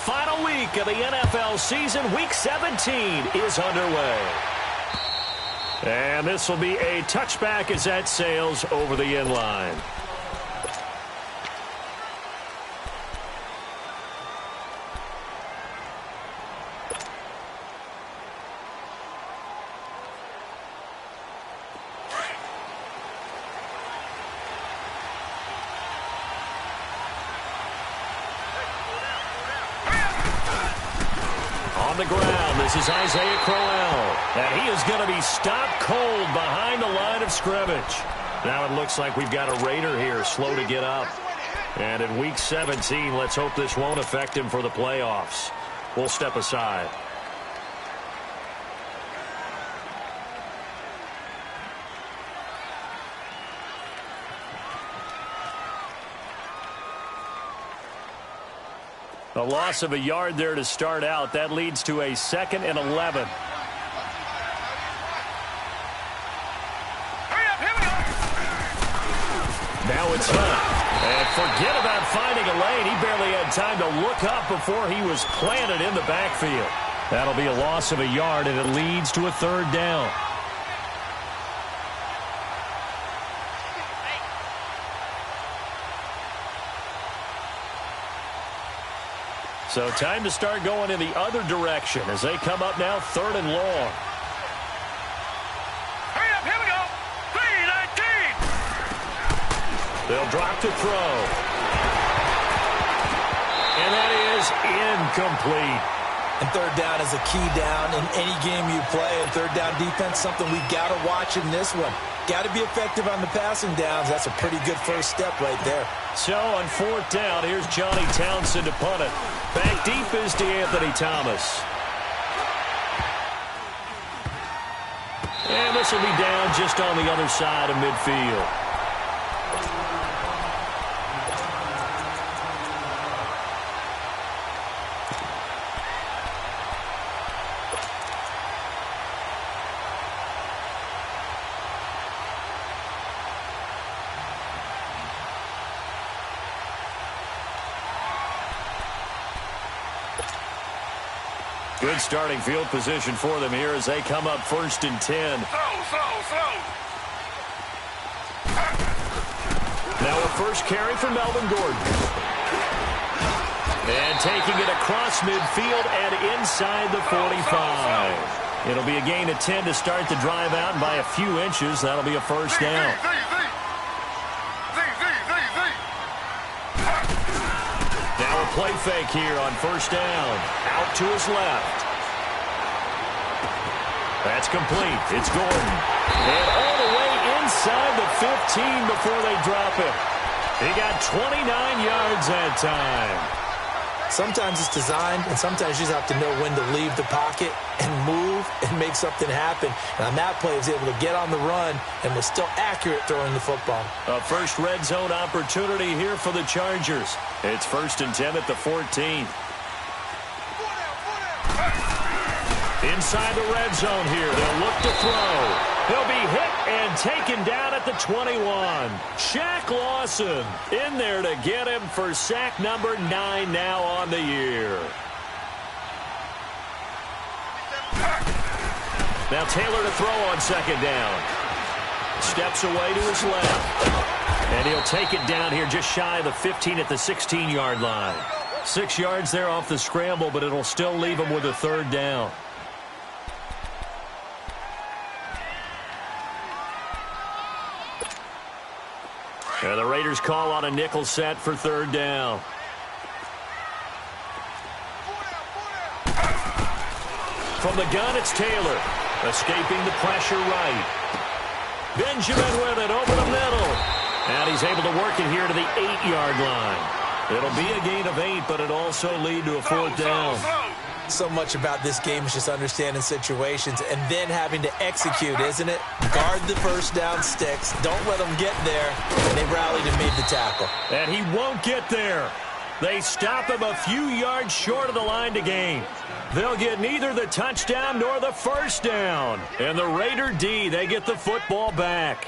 final week of the NFL season. Week 17 is underway. And this will be a touchback as that sails over the end line. On the ground, this is Isaiah Crowell. And he is going to be stopped cold behind the line of scrimmage. Now it looks like we've got a Raider here, slow to get up. And in Week 17, let's hope this won't affect him for the playoffs. We'll step aside. A loss of a yard there to start out. That leads to a 2nd and 11. Now it's Hunt. And forget about finding a lane. He barely had time to look up before he was planted in the backfield. That'll be a loss of a yard, and it leads to a 3rd down. So time to start going in the other direction as they come up now 3rd and long. Hurry up, here we go. 3-19. They'll drop to throw. And that is incomplete. And 3rd down is a key down in any game you play. And 3rd down defense, something we've got to watch in this one. Got to be effective on the passing downs. That's a pretty good first step right there. So on 4th down, here's Johnny Townsend to punt it. Back deep is DeAnthony Thomas. And this will be down just on the other side of midfield. Good starting field position for them here as they come up 1st and 10. Slow. Now a first carry for Melvin Gordon. And taking it across midfield and inside the 45. It'll be a gain of 10 to start the drive out, and by a few inches, that'll be a 1st down. Now a play fake here on 1st down. Out to his left. That's complete. It's Gordon. And all the way inside the 15 before they drop it. He got 29 yards that time. Sometimes it's designed, and sometimes you just have to know when to leave the pocket and move and make something happen. And on that play, he was able to get on the run and was still accurate throwing the football. A first red zone opportunity here for the Chargers. It's 1st and 10 at the 14. Inside the red zone here. They'll look to throw. He'll be hit and taken down at the 21. Shaq Lawson in there to get him for sack number 9 now on the year. Now Taylor to throw on 2nd down. Steps away to his left. And he'll take it down here just shy of the 15 at the 16-yard line. 6 yards there off the scramble, but it'll still leave him with a 3rd down. And the Raiders call on a nickel set for 3rd down. From the gun, it's Taylor. Escaping the pressure right. Benjamin with it over the middle. And he's able to work it here to the 8-yard line. It'll be a gain of 8, but it'll also lead to a 4th down. So much about this game is just understanding situations and then having to execute, isn't it? Guard the first down sticks. Don't let them get there. And they rallied and made the tackle. And he won't get there. They stop him a few yards short of the line to gain. They'll get neither the touchdown nor the first down. And the Raider D, they get the football back.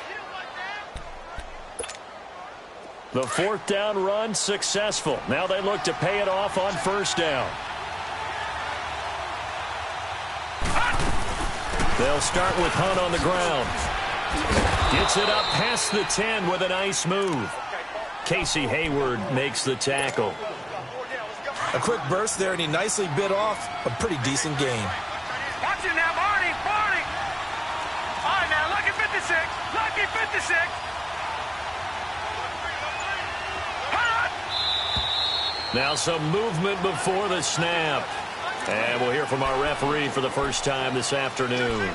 The 4th down run successful. Now they look to pay it off on 1st down. They'll start with Hunt on the ground. Gets it up past the 10 with a nice move. Casey Hayward makes the tackle. A quick burst there, and he nicely bit off a pretty decent gain. Watch it now, Barney, Barney. All right, now, lucky 56, lucky 56. Now some movement before the snap. And we'll hear from our referee for the first time this afternoon.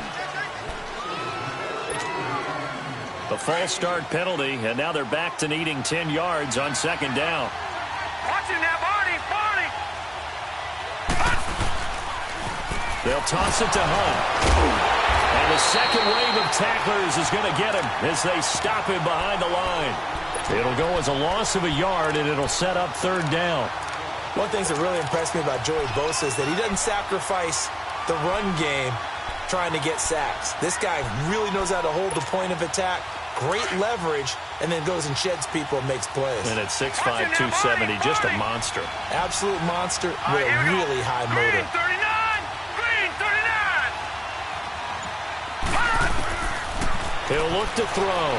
The false start penalty, and now they're back to needing 10 yards on second down. Watch it now, Barney, Barney. They'll toss it to Hunt. And the second wave of tacklers is going to get him as they stop him behind the line. It'll go as a loss of a yard, and it'll set up third down. One thing that really impressed me about Joey Bosa is that he doesn't sacrifice the run game trying to get sacks. This guy really knows how to hold the point of attack, great leverage, and then goes and sheds people and makes plays. And at 6'5", 270, just a monster. Absolute monster with a really high motor. Green, 39, He'll look to throw.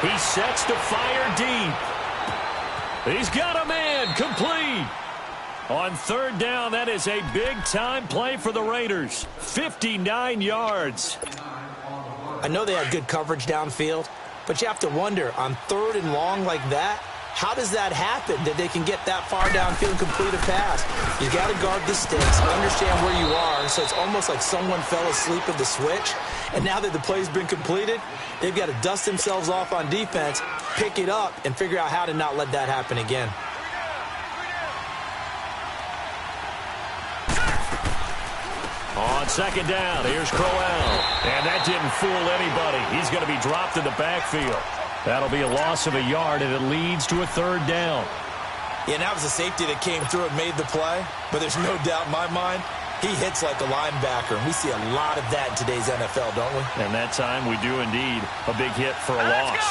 He sets to fire deep. He's got a man, complete. On third down, that is a big-time play for the Raiders. 59 yards. I know they had good coverage downfield, but you have to wonder, on third and long like that, how does that happen, that they can get that far downfield and complete a pass? You got to guard the sticks, understand where you are, so it's almost like someone fell asleep at the switch, and now that the play's been completed, they've got to dust themselves off on defense, pick it up, and figure out how to not let that happen again. On second down, here's Crowell. And that didn't fool anybody. He's going to be dropped in the backfield. That'll be a loss of a yard, and it leads to a third down. Yeah, and that was a safety that came through and made the play, but there's no doubt in my mind, he hits like a linebacker, and we see a lot of that in today's NFL, don't we? And that time, we do indeed. A big hit for a loss.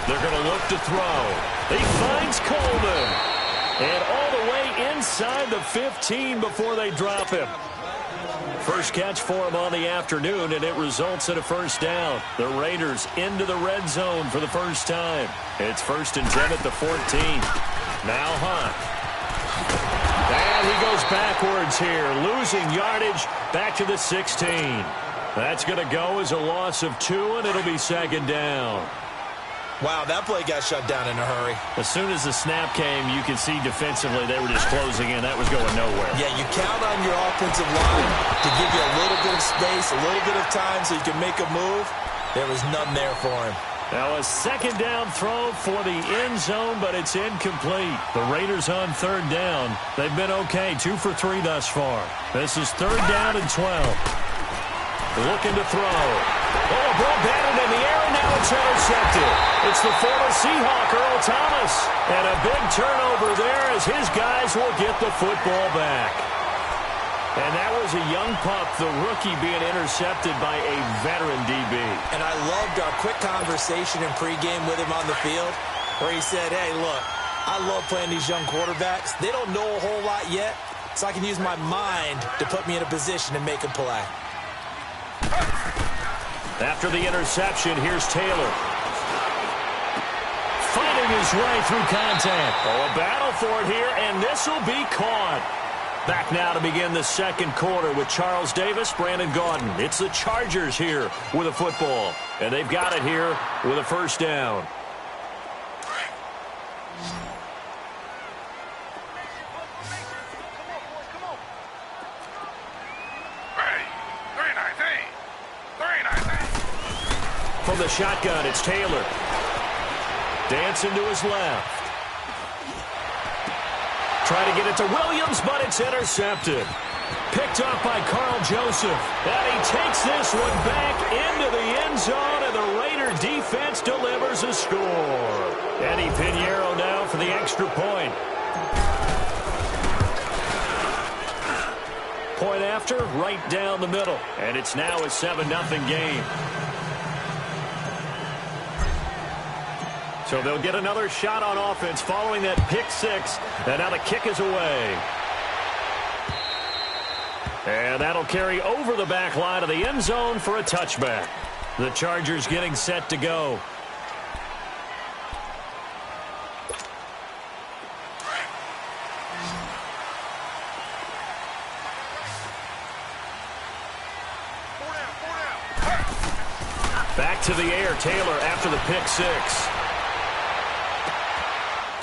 They're going to look to throw. He finds Coleman. And all the way inside the 15 before they drop him. First catch for him on the afternoon, and it results in a first down. The Raiders into the red zone for the first time. It's 1st and 10 at the 14. Now Hunt. And he goes backwards here, losing yardage back to the 16. That's going to go as a loss of 2, and it'll be second down. Wow, that play got shut down in a hurry. As soon as the snap came, you could see defensively they were just closing in. That was going nowhere. Yeah, you count on your offensive line to give you a little bit of space, a little bit of time so you can make a move. There was none there for him. Now a second down throw for the end zone, but it's incomplete. The Raiders on third down. They've been okay, 2 for 3 thus far. This is third down and 12. Looking to throw. Oh, a ball batted in the air, and now it's intercepted. It's the former Seahawk, Earl Thomas. And a big turnover there as his guys will get the football back. And that was a young pup, the rookie, being intercepted by a veteran DB. And I loved our quick conversation in pregame with him on the field where he said, hey, look, I love playing these young quarterbacks. They don't know a whole lot yet, so I can use my mind to put me in a position to make a play. After the interception, here's Taylor. Finding his way through contact. Oh, a battle for it here, and this will be caught. Back now to begin the second quarter with Charles Davis, Brandon Gaudin. It's the Chargers here with a football, and they've got it here with a first down. From the shotgun, it's Taylor. Dancing to his left. Trying to get it to Williams, but it's intercepted. Picked up by Carl Joseph. And he takes this one back into the end zone, and the Raider defense delivers a score. Eddie Pinheiro now for the extra point. Point after, right down the middle. And it's now a 7-0 game. So they'll get another shot on offense following that pick six. And now the kick is away. And that'll carry over the back line of the end zone for a touchback. The Chargers getting set to go. Back to the air, Taylor after the pick six.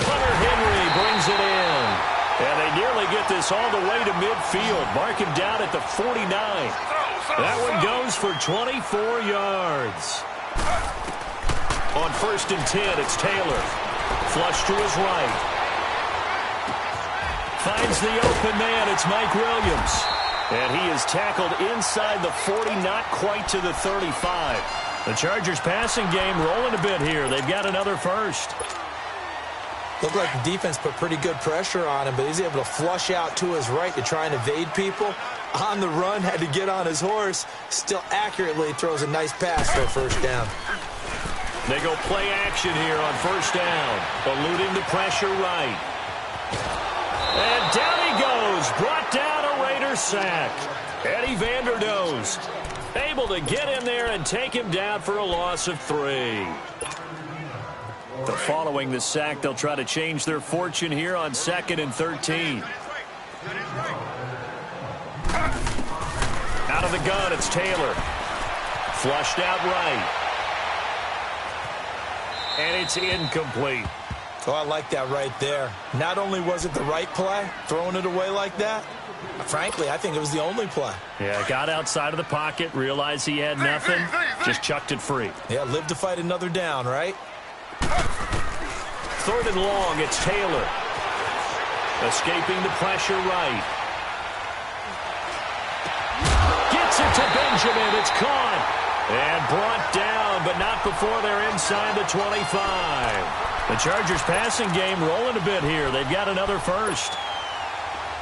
Hunter Henry brings it in. And they nearly get this all the way to midfield. Mark him down at the 49. That one goes for 24 yards. On 1st and 10, it's Taylor. Flush to his right. Finds the open man. It's Mike Williams. And he is tackled inside the 40, not quite to the 35. The Chargers passing game rolling a bit here. They've got another first. Looked like the defense put pretty good pressure on him, but he's able to flush out to his right to try and evade people. On the run, had to get on his horse. Still accurately throws a nice pass for a first down. They go play action here on first down. Eluding the pressure right. And down he goes. Brought down a Raider sack. Eddie Vanderdoes able to get in there and take him down for a loss of 3. Following the sack, they'll try to change their fortune here on 2nd and 13. Out of the gun, it's Taylor. Flushed out right. And it's incomplete. Oh, I like that right there. Not only was it the right play, throwing it away like that, frankly, I think it was the only play. Yeah, got outside of the pocket, realized he had nothing, just chucked it free. Yeah, live to fight another down, right? 3rd and long, it's Taylor. Escaping the pressure right. Gets it to Benjamin. It's caught. And brought down, but not before they're inside the 25. The Chargers passing game rolling a bit here. They've got another first.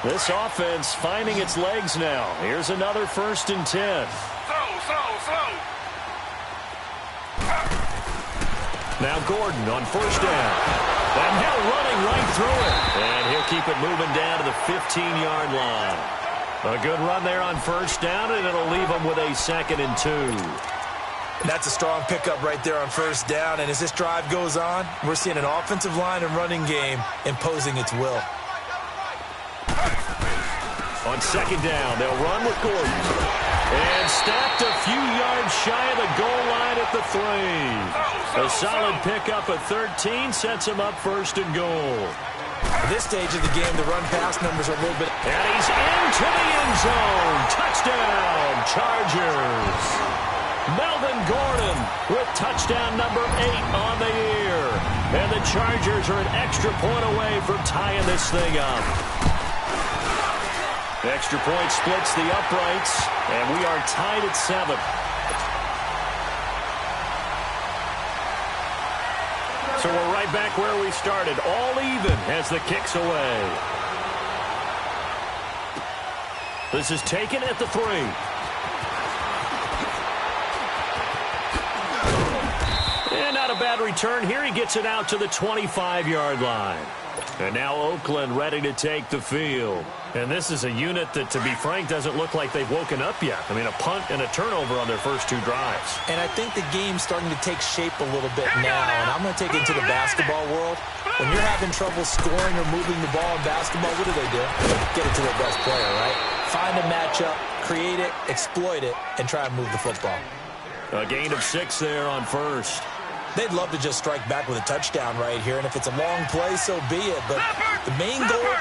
This offense finding its legs now. Here's another 1st and 10. Slow. Now Gordon on first down. And Hill running right through it. And he'll keep it moving down to the 15-yard line. A good run there on first down, and it'll leave them with a 2nd and 2. That's a strong pickup right there on first down. And as this drive goes on, we're seeing an offensive line and running game imposing its will. On 2nd down, they'll run with Gordon. And stopped a few yards shy of the goal line at the 3. A solid pickup of 13 sets him up 1st and goal. At this stage of the game, the run-pass numbers are a little bit... And he's into the end zone. Touchdown, Chargers. Melvin Gordon with touchdown number 8 on the year. And the Chargers are an extra point away from tying this thing up. Extra point splits the uprights, and we are tied at 7. So we're right back where we started, all even as the kick's away. This is taken at the 3. And not a bad return here. He gets it out to the 25-yard line. And now Oakland ready to take the field. And this is a unit that, to be frank, doesn't look like they've woken up yet. I mean, a punt and a turnover on their first 2 drives. And I think the game's starting to take shape a little bit now. And I'm going to take it into the basketball world. When you're having trouble scoring or moving the ball in basketball, what do? Get it to their best player, right? Find a matchup, create it, exploit it, and try and move the football. A gain of 6 there on first. They'd love to just strike back with a touchdown right here, and if it's a long play, so be it. But the main goal,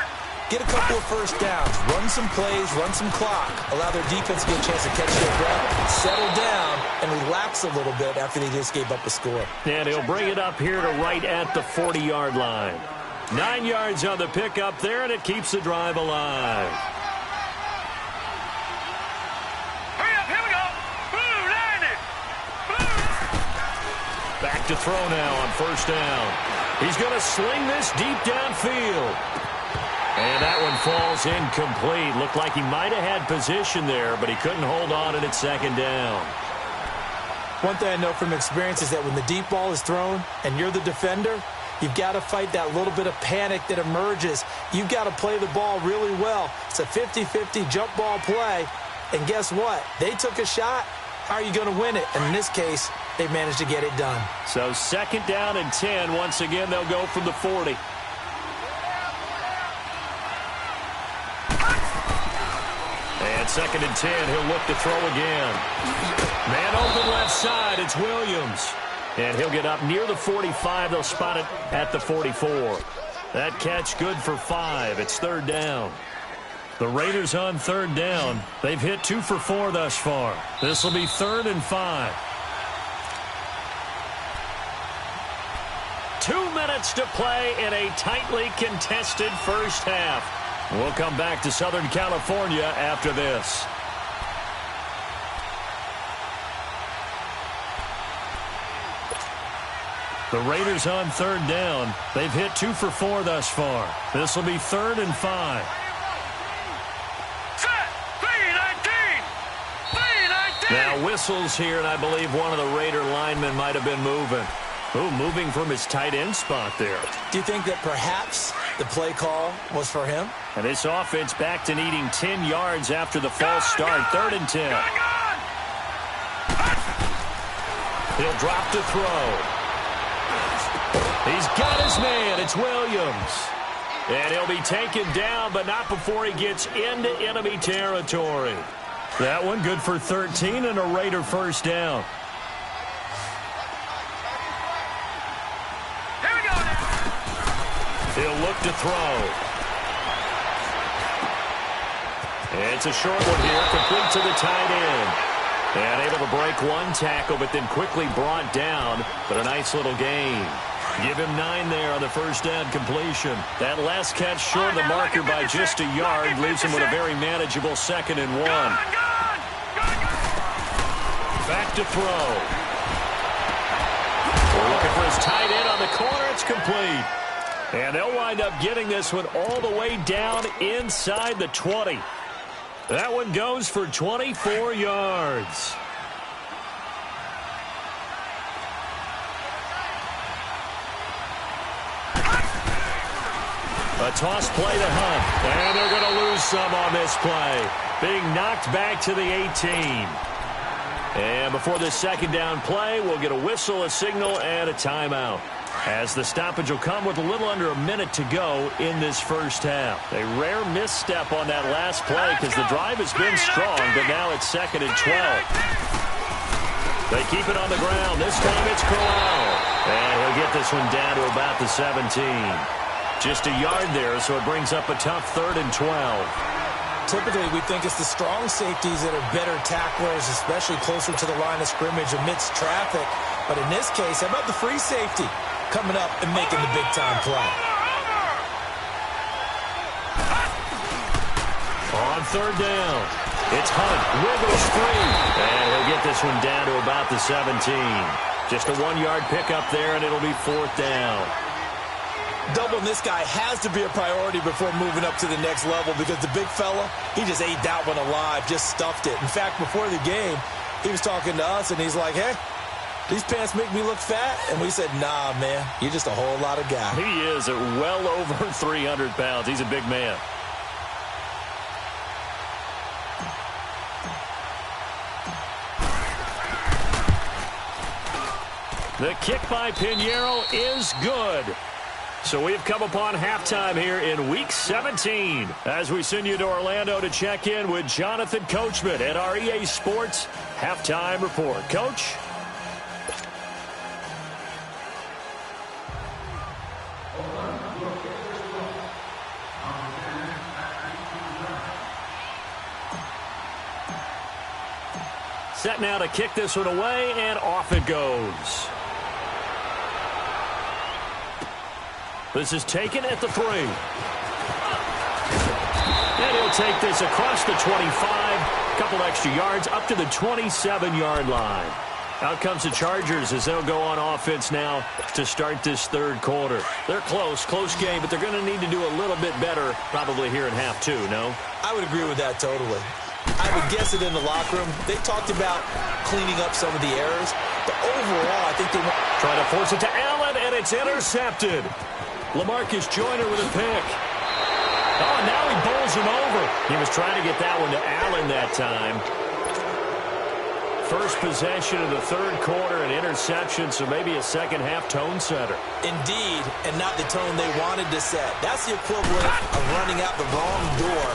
get a couple of first downs, run some plays, run some clock, allow their defense to get a chance to catch their breath, settle down, and relax a little bit after they just gave up a score. And he'll bring it up here to right at the 40-yard line. 9 yards on the pickup there, and it keeps the drive alive. Back to throw now on first down. He's going to sling this deep downfield. And that one falls incomplete. Looked like he might have had position there, but he couldn't hold on and it's 2nd down. One thing I know from experience is that when the deep ball is thrown and you're the defender, You've got to fight that little bit of panic that emerges. You've got to play the ball really well. It's a 50-50 jump ball play. And guess what? They took a shot. How are you going to win it? And in this case, they managed to get it done. So 2nd down and 10. Once again, they'll go from the 40. And 2nd and 10, he'll look to throw again. Man open left side, it's Williams. And he'll get up near the 45. They'll spot it at the 44. That catch good for 5. It's 3rd down. The Raiders on 3rd down. They've hit 2 for 4 thus far. This will be 3rd and 5. 2 minutes to play in a tightly contested first half. We'll come back to Southern California after this. The Raiders on 3rd down. They've hit 2 for 4 thus far. This will be 3rd and 5. Set. 3-19. 3-19. Now whistles here, and I believe one of the Raider linemen might have been moving. Ooh, moving from his tight end spot there. Do you think that perhaps the play call was for him? And this offense back to needing 10 yards after the false start. 3rd and 10. He'll drop to throw. He's got his man. It's Williams. And he'll be taken down, but not before he gets into enemy territory. That one good for 13 and a Raider first down. Here we go now. He'll look to throw. It's a short one here, complete to the tight end. And able to break one tackle, but then quickly brought down. But a nice little gain. Give him 9 there on the first down completion. That last catch short of the marker by just a yard leaves him with a very manageable 2nd and 1. Back to throw. We're looking for his tight end on the corner. It's complete. And they'll wind up getting this one all the way down inside the 20. That one goes for 24 yards. A toss play to Hunt. And they're going to lose some on this play. Being knocked back to the 18. And before this 2nd down play, we'll get a whistle, a signal, and a timeout. As the stoppage will come with a little under a minute to go in this first half. A rare misstep on that last play because the drive has been strong, but now it's 2nd and 12. They keep it on the ground. This time it's Crowell. And he'll get this one down to about the 17. Just a yard there, so it brings up a tough 3rd and 12. Typically, we think it's the strong safeties that are better tacklers, especially closer to the line of scrimmage amidst traffic. But in this case, how about the free safety coming up and making the big-time play? On 3rd down, it's Hunt. Wiggles free. And he'll get this one down to about the 17. Just a 1-yard pickup there, and it'll be 4th down. Doubling this guy has to be a priority before moving up to the next level because the big fella, he just ate that one alive, just stuffed it. In fact, before the game, he was talking to us, and he's like, hey, these pants make me look fat. And we said, nah, man, you're just a whole lot of guy. He is at well over 300 pounds. He's a big man. The kick by Pinheiro is good. So we've come upon halftime here in Week 17 as we send you to Orlando to check in with Jonathan Coachman at our EA Sports Halftime Report. Coach? Set now to kick this one away, and off it goes. This is taken at the 3. And he'll take this across the 25. A couple extra yards up to the 27-yard line. Out comes the Chargers as they'll go on offense now to start this 3rd quarter. They're close game, but they're going to need to do a little bit better probably here in half 2, no? I would agree with that totally. I would guess it in the locker room. They talked about cleaning up some of the errors, but overall, I think they want... Trying to force it to Allen, and it's intercepted. LaMarcus Joyner with a pick. Oh, now he bowls him over. He was trying to get that one to Allen that time. First possession of the third quarter, an interception, so maybe a second-half tone setter. Indeed, and not the tone they wanted to set. That's the equivalent of running out the wrong door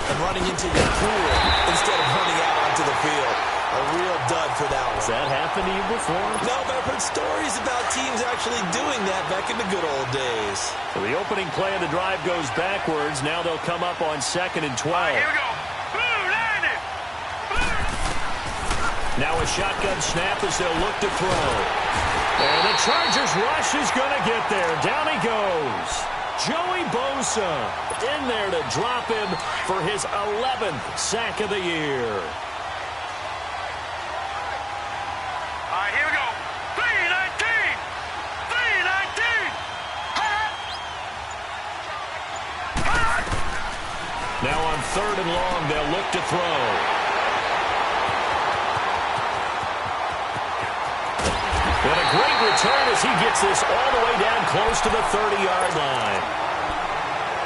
and running into your pool instead of running out onto the field. A real dud for that one. Has that happened to you before? No, but I've heard stories about teams actually doing that back in the good old days. So the opening play of the drive goes backwards. Now they'll come up on 2nd and 12. All right, here we go. Blue, line it. Now a shotgun snap as they'll look to throw. And the Chargers rush is going to get there. Down he goes. Joey Bosa in there to drop him for his 11th sack of the year. All right, here we go. 319. 319. Now on 3rd and long, they'll look to throw. And a great return as he gets this all the way down close to the 30-yard line.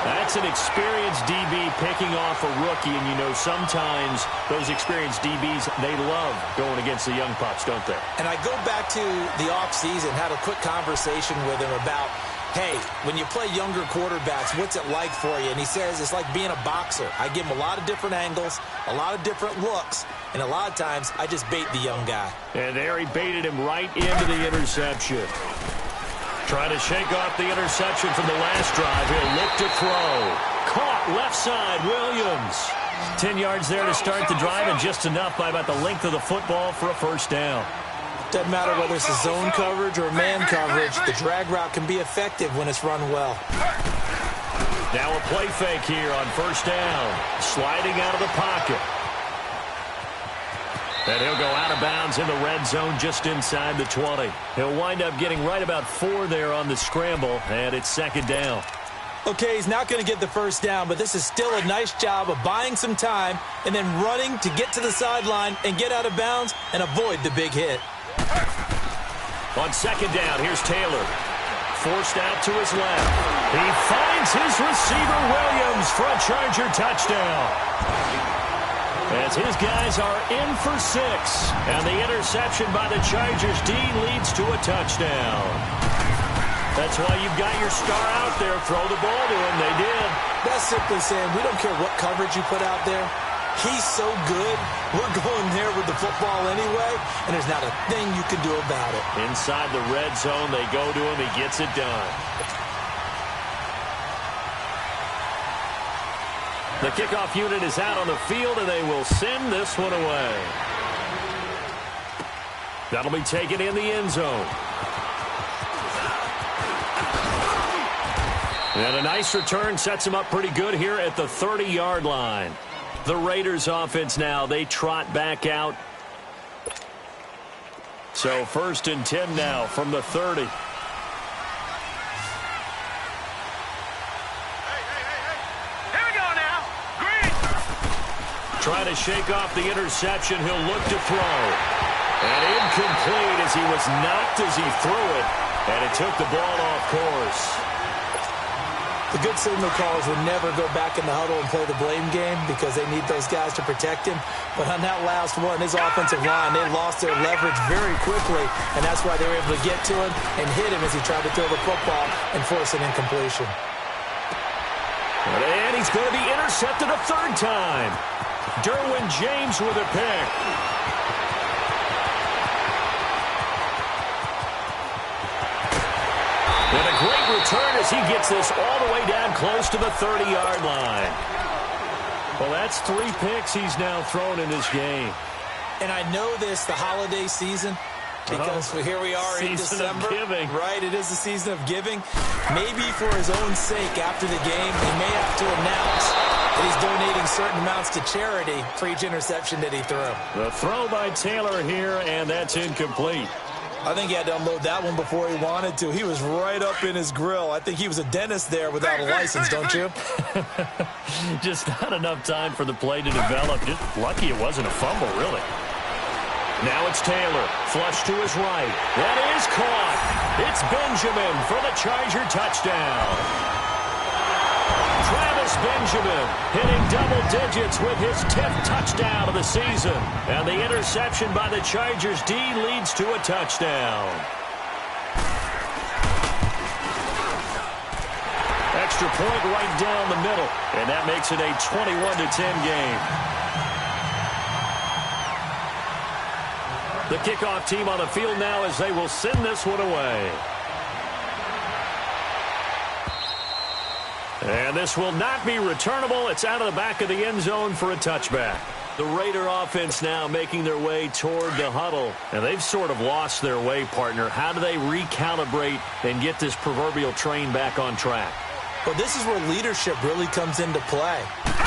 That's an experienced DB picking off a rookie, and you know sometimes those experienced DBs, they love going against the young pups, don't they? And I go back to the offseason, had a quick conversation with him about, hey, when you play younger quarterbacks, what's it like for you? And he says it's like being a boxer. I give him a lot of different angles, a lot of different looks, and a lot of times I just bait the young guy. And there he baited him right into the interception. Trying to shake off the interception from the last drive. He'll look to throw. Caught left side, Williams. 10 yards there to start the drive, and just enough by about the length of the football for a first down. Doesn't matter whether it's a zone coverage or man coverage, the drag route can be effective when it's run well. Now a play fake here on first down. Sliding out of the pocket. And he'll go out of bounds in the red zone just inside the 20. He'll wind up getting right about 4 there on the scramble, and it's 2nd down. Okay, he's not going to get the first down, but this is still a nice job of buying some time and then running to get to the sideline and get out of bounds and avoid the big hit. On 2nd down, here's Taylor. Forced out to his left. He finds his receiver, Williams, for a Charger touchdown. As his guys are in for 6. And the interception by the Chargers D leads to a touchdown. That's why you've got your star out there. Throw the ball to him. They did. That's simply saying we don't care what coverage you put out there. He's so good, we're going there with the football anyway, and there's not a thing you can do about it. Inside the red zone, they go to him. He gets it done. The kickoff unit is out on the field, and they will send this one away. That'll be taken in the end zone. And a nice return sets him up pretty good here at the 30-yard line. The Raiders offense now, they trot back out. So 1st and 10 now from the 30. Trying to shake off the interception. He'll look to throw. And incomplete as he was knocked as he threw it. And it took the ball off course. The good signal callers would never go back in the huddle and play the blame game because they need those guys to protect him. But on that last one, his offensive line, they lost their leverage very quickly. And that's why they were able to get to him and hit him as he tried to throw the football and force an incompletion. And he's going to be intercepted a 3rd time. Derwin James with a pick. And a great return as he gets this all the way down close to the 30-yard line. Well, that's 3 picks he's now thrown in this game. And I know this, the holiday season, because here we are in December. Giving. Right, it is the season of giving. Maybe for his own sake after the game, he may have to announce that he's donating certain amounts to charity for each interception that he threw. The throw by Taylor here, and that's incomplete. I think he had to unload that one before he wanted to. He was right up in his grill. I think he was a dentist there without a license, don't you? Just not enough time for the play to develop. Just lucky it wasn't a fumble, really. Now it's Taylor. Flush to his right. That is caught. It's Benjamin for the Charger touchdown. Travis Benjamin hitting double digits with his 10th touchdown of the season. And the interception by the Chargers D leads to a touchdown. Extra point right down the middle. And that makes it a 21-10 game. The kickoff team on the field now as they will send this one away. And this will not be returnable. It's out of the back of the end zone for a touchback. The Raider offense now making their way toward the huddle. And they've sort of lost their way, partner. How do they recalibrate and get this proverbial train back on track? Well, this is where leadership really comes into play.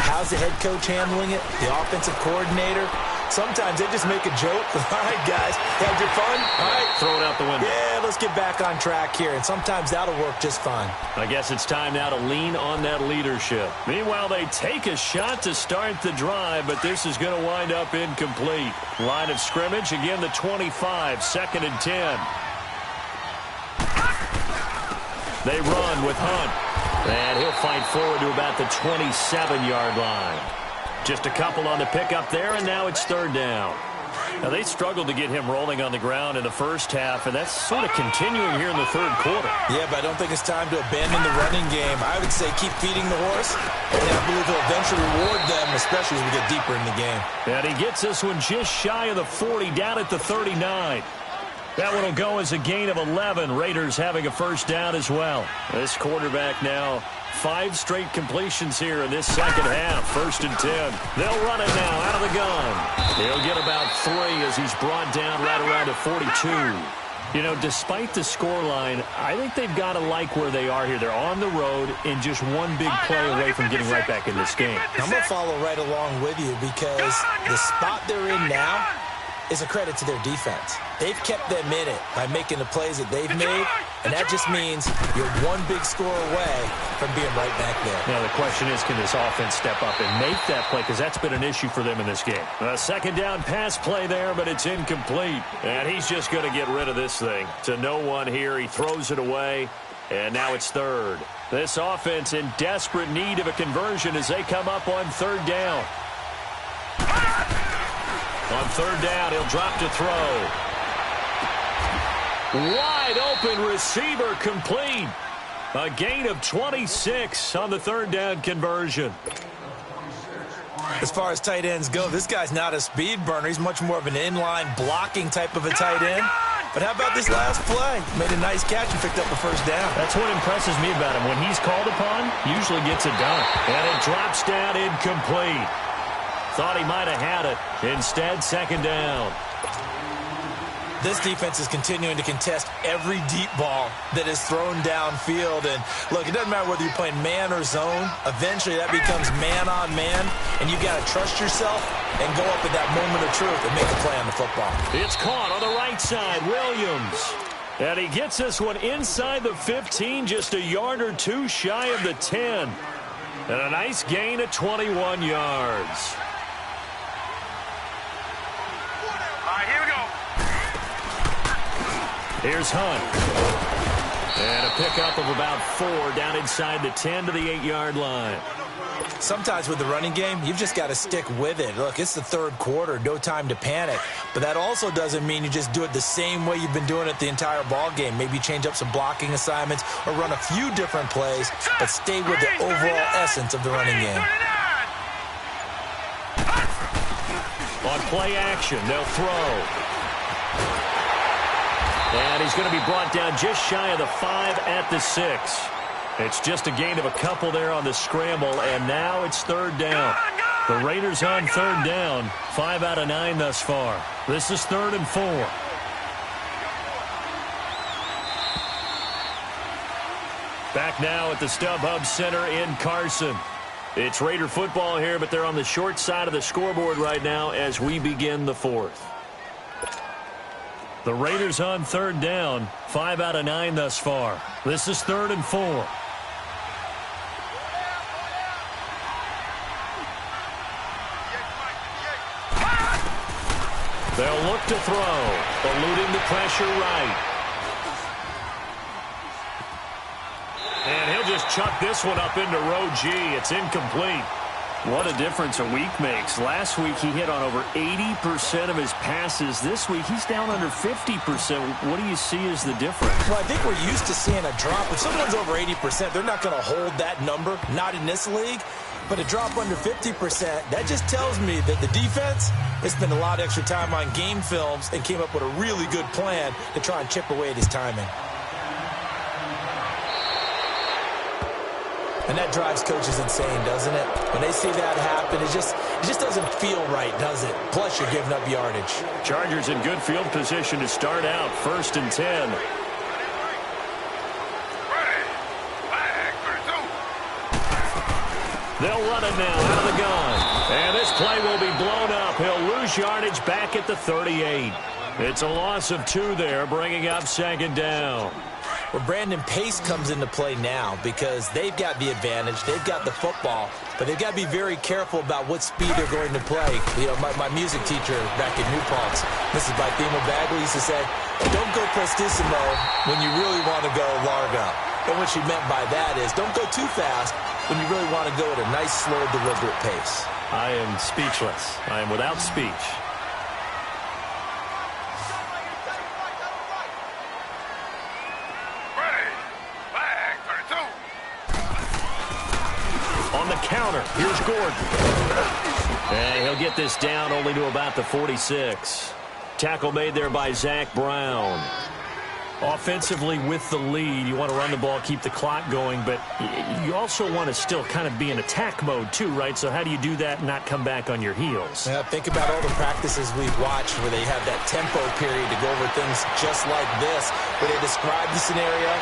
How's the head coach handling it? The offensive coordinator? Sometimes they just make a joke. All right, guys, had your fun? All right. Throw it out the window. Yeah, let's get back on track here. And sometimes that'll work just fine. I guess it's time now to lean on that leadership. Meanwhile, they take a shot to start the drive, but this is going to wind up incomplete. Line of scrimmage, again, the 25, 2nd and 10. They run with Hunt. And he'll fight forward to about the 27-yard line. Just a couple on the pickup there, and now it's 3rd down. Now, they struggled to get him rolling on the ground in the first half, and that's sort of continuing here in the 3rd quarter. Yeah, but I don't think it's time to abandon the running game. I would say keep feeding the horse, and I believe he'll eventually reward them, especially as we get deeper in the game. And he gets this one just shy of the 40, down at the 39. That one will go as a gain of 11. Raiders having a first down as well. This quarterback now 5 straight completions here in this second half. 1st and 10. They'll run it now out of the gun. He'll get about 3 as he's brought down right around the 42. You know, despite the scoreline, I think they've got to like where they are here. They're on the road and just one big play away from getting right back in this game. I'm going to follow right along with you because the spot they're in now is a credit to their defense. They've kept them in it by making the plays that they've made, and that just means you're one big score away from being right back there. Now, the question is, can this offense step up and make that play? Because that's been an issue for them in this game. A 2nd down pass play there, but it's incomplete. And he's just going to get rid of this thing. To no one here. He throws it away, and now it's 3rd. This offense in desperate need of a conversion as they come up on 3rd down. On 3rd down, he'll drop to throw. Wide open receiver complete. A gain of 26 on the 3rd down conversion. As far as tight ends go, this guy's not a speed burner. He's much more of an inline blocking type of a tight end. But how about this last play? Made a nice catch and picked up the first down. That's what impresses me about him. When he's called upon, usually gets it done. And it drops down incomplete. Thought he might have had it. Instead, 2nd down. This defense is continuing to contest every deep ball that is thrown downfield. And, look, it doesn't matter whether you're playing man or zone. Eventually, that becomes man-on-man, and you've got to trust yourself and go up at that moment of truth and make a play on the football. It's caught on the right side. Williams. And he gets this one inside the 15, just a yard or 2 shy of the 10. And a nice gain of 21 yards. Here's Hunt. And a pickup of about 4 down inside the 10 to the 8-yard line. Sometimes with the running game, you've just got to stick with it. Look, it's the 3rd quarter, no time to panic. But that also doesn't mean you just do it the same way you've been doing it the entire ball game. Maybe change up some blocking assignments or run a few different plays, but stay with the overall essence of the running game. On play action, they'll throw. And he's going to be brought down just shy of the 5 at the 6. It's just a gain of a couple there on the scramble, and now it's 3rd down. The Raiders on 3rd down, 5 out of 9 thus far. This is 3rd and 4. Back now at the StubHub Center in Carson. It's Raider football here, but they're on the short side of the scoreboard right now as we begin the 4th. The Raiders on 3rd down, 5 out of 9 thus far. This is 3rd and 4. They'll look to throw, eluding the pressure right. chuck this one up into row G. It's incomplete. What a difference a week makes. Last week he hit on over 80% of his passes. This week he's down under 50%. What do you see as the difference? Well, I think we're used to seeing a drop. If someone's over 80%, they're not going to hold that number, not in this league. But a drop under 50%, that just tells me that the defense has spent a lot of extra time on game films and came up with a really good plan to try and chip away at his timing. And that drives coaches insane, doesn't it? When they see that happen, it just doesn't feel right, does it? Plus, you're giving up yardage. Chargers in good field position to start out, 1st and 10. They'll run it now out of the gun. And this play will be blown up. He'll lose yardage back at the 38. It's a loss of 2 there, bringing up 2nd down. Well, Brandon, pace comes into play now because they've got the advantage. They've got the football, but they've got to be very careful about what speed they're going to play. You know, my music teacher back in New Paltz, Mrs. Bythema Bagley, used to say, don't go prestissimo when you really want to go largo. And what she meant by that is don't go too fast when you really want to go at a nice, slow, deliberate pace. I am speechless. I am without speech. On the counter, here's Gordon. And he'll get this down only to about the 46. Tackle made there by Zach Brown. Offensively with the lead, you want to run the ball, keep the clock going, but you also want to still kind of be in attack mode too, right? So how do you do that and not come back on your heels? Yeah, think about all the practices we've watched where they have that tempo period to go over things just like this, where they describe the scenario,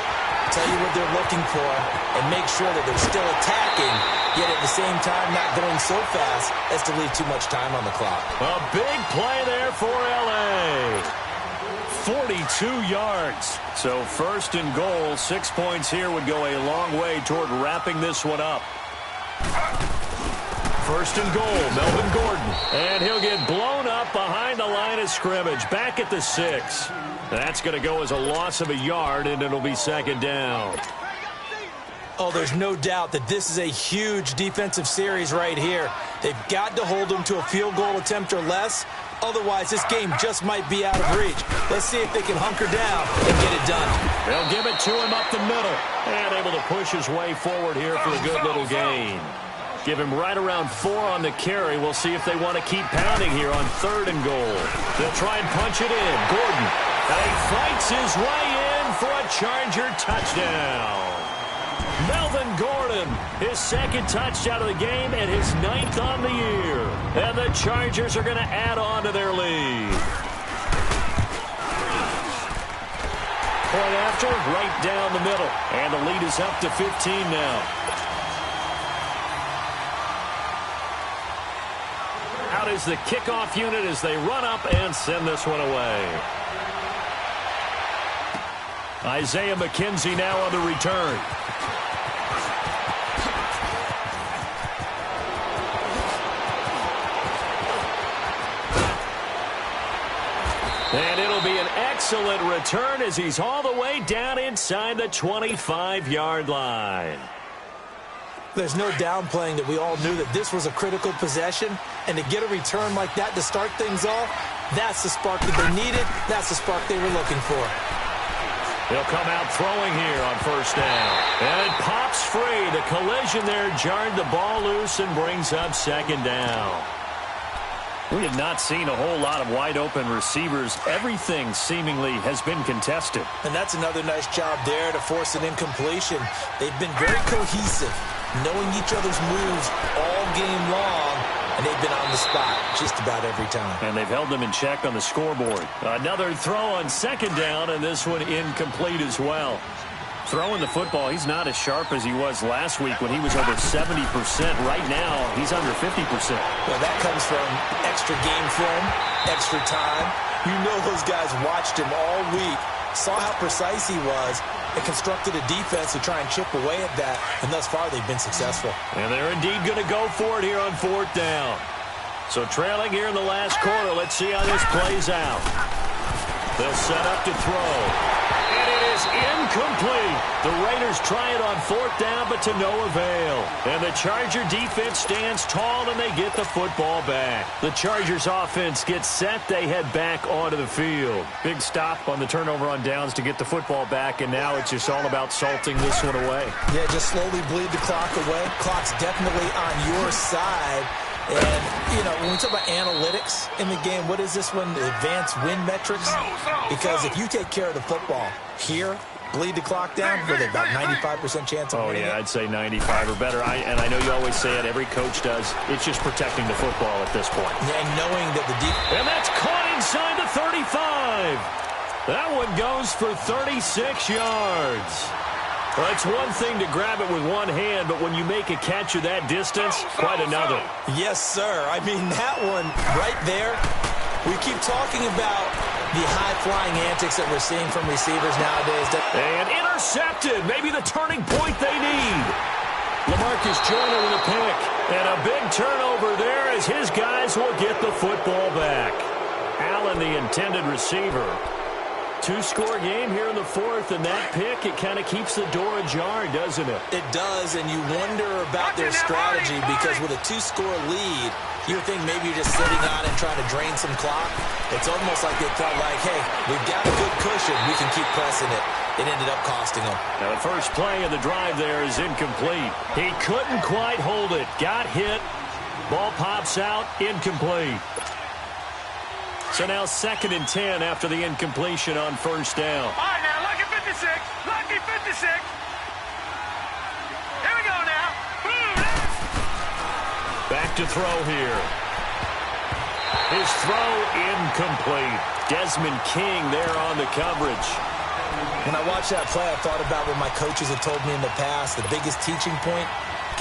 tell you what they're looking for, and make sure that they're still attacking, yet at the same time not going so fast as to leave too much time on the clock. A big play there for L.A. 42 yards. So 1st and goal, 6 points here would go a long way toward wrapping this one up. 1st and goal, Melvin Gordon. And he'll get blown up behind the line of scrimmage, back at the 6. That's going to go as a loss of a yard, and it'll be 2nd down. Oh, there's no doubt that this is a huge defensive series right here. They've got to hold them to a field goal attempt or less. Otherwise, this game just might be out of reach. Let's see if they can hunker down and get it done. They'll give it to him up the middle. And able to push his way forward here for a good little gain. Give him right around 4 on the carry. We'll see if they want to keep pounding here on 3rd and goal. They'll try and punch it in. Gordon. And he fights his way in for a Charger touchdown. Melvin Gordon, his 2nd touchdown of the game and his 9th on the year. And the Chargers are going to add on to their lead. Point after, right down the middle. And the lead is up to 15 now. Out is the kickoff unit as they run up and send this one away. Isaiah McKenzie now on the return. And it'll be an excellent return as he's all the way down inside the 25-yard line. There's no downplaying that we all knew that this was a critical possession, and to get a return like that to start things off, that's the spark that they needed. That's the spark they were looking for. He'll come out throwing here on 1st down. And it pops free. The collision there jarred the ball loose and brings up 2nd down. We have not seen a whole lot of wide-open receivers. Everything seemingly has been contested. And that's another nice job there to force an incompletion. They've been very cohesive, knowing each other's moves all game long, and they've been on the spot just about every time. And they've held them in check on the scoreboard. Another throw on 2nd down, and this one incomplete as well. Throwing the football, he's not as sharp as he was last week when he was over 70%. Right now, he's under 50%. Well, that comes from extra game film, extra time. You know those guys watched him all week, saw how precise he was, and constructed a defense to try and chip away at that. And thus far, they've been successful. And they're indeed going to go for it here on 4th down. So trailing here in the last quarter, let's see how this plays out. They'll set up to throw. And it is pass incomplete. The Raiders try it on 4th down, but to no avail. And the Charger defense stands tall, and they get the football back. The Chargers offense gets set. They head back onto the field. Big stop on the turnover on downs to get the football back, and now it's just all about salting this one away. Yeah, just slowly bleed the clock away. Clock's definitely on your side. And, you know, when we talk about analytics in the game, what is this one? The advanced win metrics? Because if you take care of the football here, bleed the clock down, with about 95% chance of winning it. I'd say 95 or better. And I know you always say it, every coach does. It's just protecting the football at this point. Yeah, and knowing that the defense... And that's caught inside the 35. That one goes for 36 yards. Well, it's one thing to grab it with one hand, but when you make a catch of that distance, quite another. Yes, sir. I mean, that one right there, we keep talking about the high-flying antics that we're seeing from receivers nowadays. And intercepted, maybe the turning point they need. LaMarcus Joyner with a pick, and a big turnover there as his guys will get the football back. Allen, the intended receiver. Two-score game here in the 4th, and that pick, it kind of keeps the door ajar, doesn't it? It does, and you wonder about their strategy because with a 2-score lead, you would think maybe you're just sitting on it trying to drain some clock. It's almost like they felt like, hey, we've got a good cushion. We can keep pressing it. It ended up costing them. Now, the first play of the drive there is incomplete. He couldn't quite hold it. Got hit. Ball pops out. Incomplete. So now 2nd and 10 after the incompletion on 1st down. All right, now, lucky 56. Lucky 56. Here we go now. Back to throw here. His throw incomplete. Desmond King there on the coverage. When I watched that play, I thought about what my coaches had told me in the past. The biggest teaching point,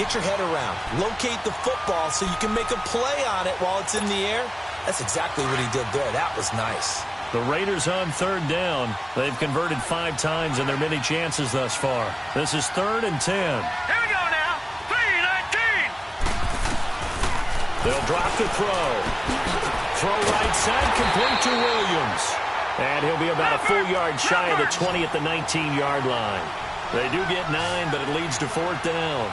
get your head around. Locate the football so you can make a play on it while it's in the air. That's exactly what he did there. That was nice. The Raiders on 3rd down. They've converted 5 times in their many chances thus far. This is 3rd and 10. Here we go now. 3-19. They'll drop the throw. Throw right side, complete to Williams. And he'll be about a full yard shy of the 20 at the 19-yard line. They do get 9, but it leads to 4th down.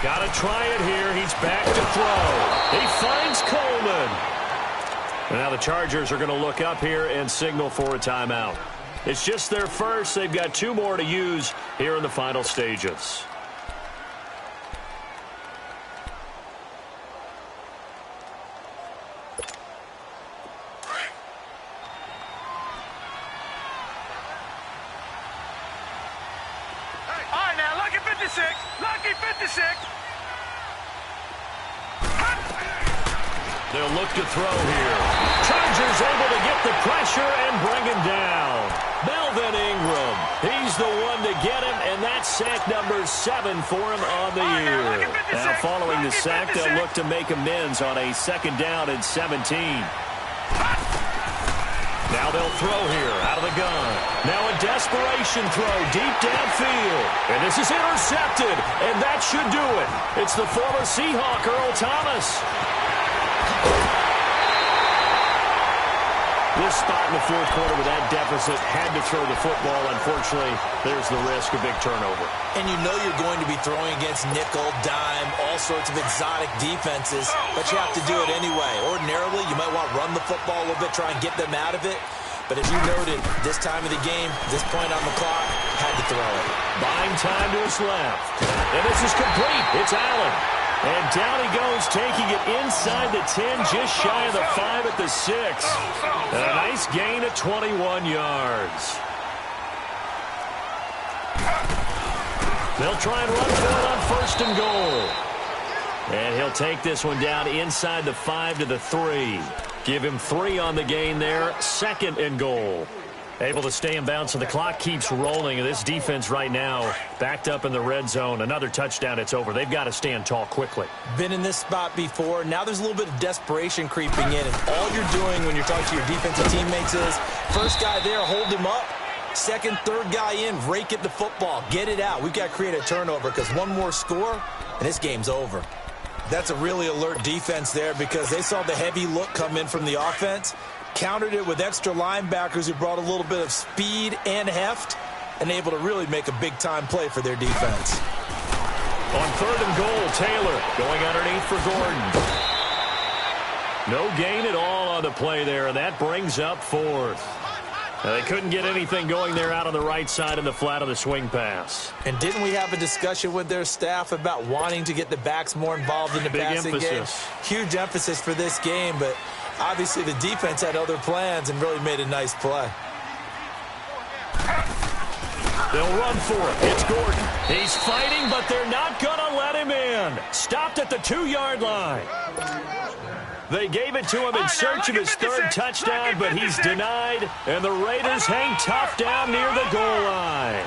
Got to try it here. He's back to throw. He finds Coleman. And now the Chargers are going to look up here and signal for a timeout. It's just their first. They've got 2 more to use here in the final stages. All right, now, lucky 56. Lucky 56. They'll look to throw here. Chargers able to get the pressure and bring him down. Melvin Ingram, he's the one to get him, and that's sack number 7 for him on the year. Now following the sack, they'll look to make amends on a 2nd down and 17. Now they'll throw here out of the gun. Now a desperation throw deep downfield. And this is intercepted, and that should do it. It's the former Seahawk, Earl Thomas. This spot in the 4th quarter with that deficit had to throw the football. Unfortunately, there's the risk of big turnover. And you know you're going to be throwing against nickel, dime, all sorts of exotic defenses, but you have to do it anyway. Ordinarily, you might want to run the football a little bit, try and get them out of it. But as you noted, this time of the game, this point on the clock, had to throw it. Buying time to his left. And this is complete. It's Allen. And down he goes, taking it inside the 10, just shy of the 5 at the 6. And a nice gain of 21 yards. They'll try and run for it on 1st and goal. And he'll take this one down inside the 5 to the 3. Give him 3 on the gain there. 2nd and goal. Able to stay in bounds, so the clock keeps rolling. And this defense right now backed up in the red zone. Another touchdown, it's over. They've got to stand tall quickly. Been in this spot before. Now there's a little bit of desperation creeping in. And all you're doing when you're talking to your defensive teammates is, first guy there, hold him up. 2nd, 3rd guy in, rake at the football. Get it out. We've got to create a turnover because one more score, and this game's over. That's a really alert defense there because they saw the heavy look come in from the offense. Countered it with extra linebackers who brought a little bit of speed and heft and able to really make a big-time play for their defense. On 3rd and goal, Taylor going underneath for Gordon. No gain at all on the play there, and that brings up 4th. They couldn't get anything going there out on the right side in the flat of the swing pass. And didn't we have a discussion with their staff about wanting to get the backs more involved in the passing game? Huge emphasis for this game, but obviously the defense had other plans and really made a nice play. They'll run for it. It's Gordon. He's fighting, but they're not going to let him in. Stopped at the 2-yard line. They gave it to him in search of his 3rd touchdown, but he's denied, and the Raiders hang tough down near the goal line.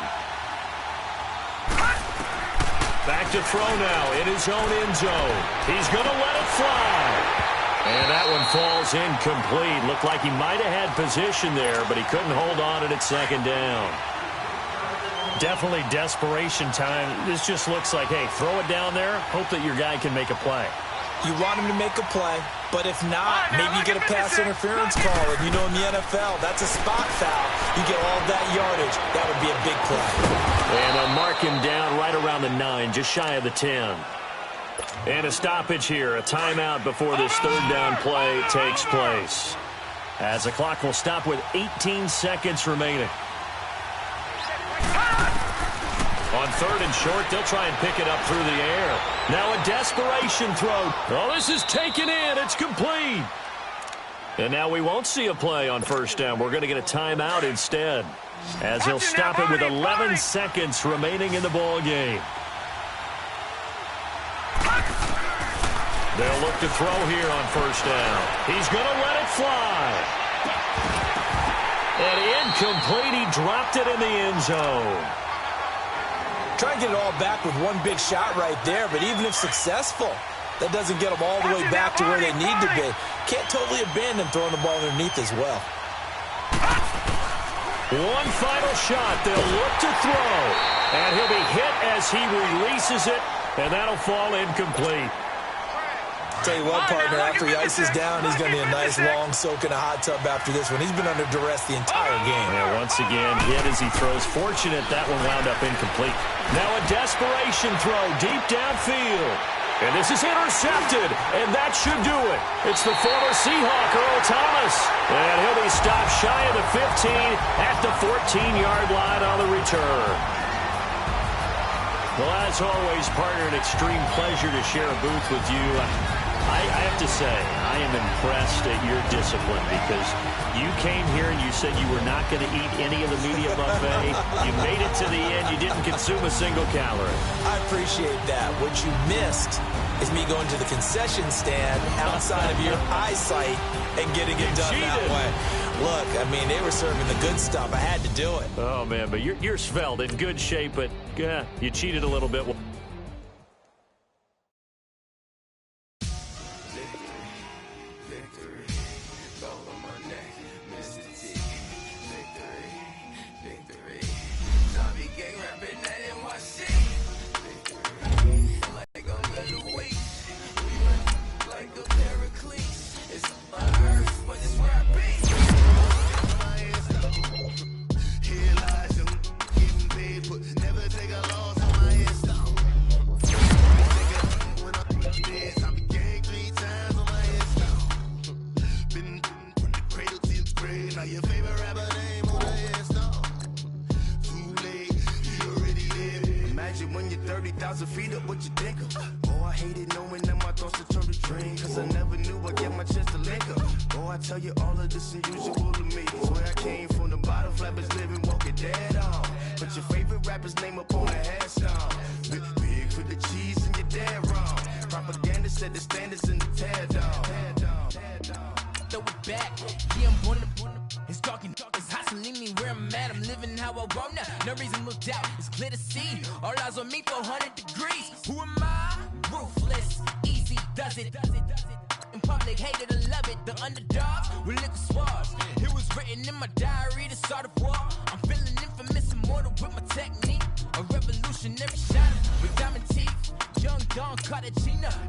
Back to throw now in his own end zone. He's going to let it fly. And that one falls incomplete. Looked like he might have had position there, but he couldn't hold on at 2nd down. Definitely desperation time. This just looks like, hey, throw it down there, hope that your guy can make a play. You want him to make a play, but if not, maybe you get a pass interference call. And you know in the NFL, that's a spot foul. You get all that yardage. That would be a big play. And they'll mark him down right around the 9, just shy of the 10. And a stoppage here, a timeout before this 3rd down play takes place. As the clock will stop with 18 seconds remaining. On 3rd and short, they'll try and pick it up through the air. Now a desperation throw. Oh, this is taken in. It's complete. And now we won't see a play on 1st down. We're going to get a timeout instead, as he'll stop it with 11 seconds remaining in the ball game. They'll look to throw here on 1st down. He's going to let it fly. And incomplete. He dropped it in the end zone. Try and get it all back with one big shot right there, but even if successful, that doesn't get them all the way back to where they need to be. Can't totally abandon throwing the ball underneath as well. One final shot. They'll look to throw. And he'll be hit as he releases it, and that'll fall incomplete. Tell you what, partner, after he ices down, he's going to be a nice long soak in a hot tub after this one. He's been under duress the entire game. Yeah, once again, hit as he throws. Fortunate that one wound up incomplete. Now a desperation throw deep downfield. And this is intercepted, and that should do it. It's the former Seahawk, Earl Thomas. And he'll be stopped shy of the 15 at the 14-yard line on the return. Well, as always, partner, an extreme pleasure to share a booth with you. I have to say, I am impressed at your discipline, because you came here and you said you were not going to eat any of the media buffet. You made it to the end. You didn't consume a single calorie. I appreciate that. What you missed is me going to the concession stand outside of your eyesight and getting it done that way. Look, I mean, they were serving the good stuff. I had to do it. Oh, man, but you're svelte, in good shape, but you cheated a little bit.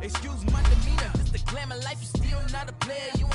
Excuse my demeanor, it's the glamour life, you still not a player, you